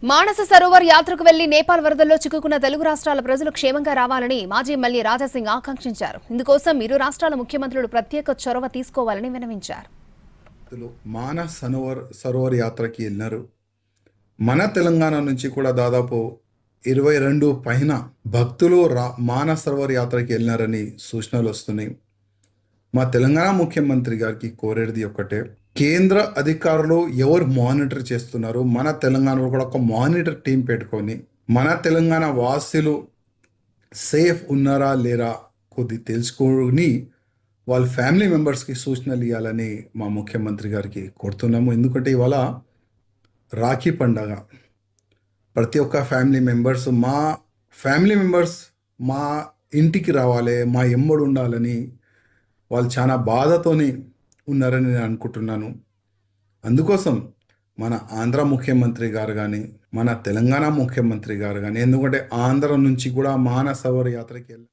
మానస సరోవర్ యాత్రకు వెళ్లి నేపాల్ వరదల్లో చిక్కుకున్న తెలుగు రాష్ట్రాల ప్రజలు క్షేమంగా రావాలని మాజీ ఎమ్మెల్యే రాజాసింగ్ ఆకాంక్షించారు. ఇందుకోసం ఇరు రాష్ట్రాల ముఖ్యమంత్రులు ప్రత్యేక చొరవ తీసుకోవాలని విన్నవించారు. మానస సరోవర్ యాత్రకి వెళ్ళినారు. మన తెలంగాణ నుంచి కూడా దాదాపు 22 పైన భక్తులు మానస సరోవర్ యాత్రకి వెళ్ళినారని సూచనలు వస్తున్నాయి. మా తెలంగాణ ముఖ్యమంత్రి గారికి కోరేది ఒక్కటే, కేంద్ర అధికారులు ఎవరు మానిటర్ చేస్తున్నారు, మన తెలంగాణలో కూడా ఒక మానిటర్ టీం పెట్టుకొని మన తెలంగాణ వాసులు సేఫ్ ఉన్నారా లేరా కొద్ది తెలుసుకొని వాళ్ళ ఫ్యామిలీ మెంబర్స్కి సూచనలు ఇవ్వాలని మా ముఖ్యమంత్రి గారికి కోరుతున్నాము. ఎందుకంటే ఇవాళ రాఖీ పండగ, ప్రతి ఒక్క ఫ్యామిలీ మెంబర్స్ మా ఇంటికి రావాలి, మా ఎమ్మడు ఉండాలని వాళ్ళు చాలా బాధతోని ఉన్నారని నేను అనుకుంటున్నాను. అందుకోసం మన ఆంధ్ర ముఖ్యమంత్రి గారు కానీ మన తెలంగాణ ముఖ్యమంత్రి గారు కానీ, ఎందుకంటే ఆంధ్ర నుంచి కూడా మానస సరోవర్ యాత్రకి వెళ్ళి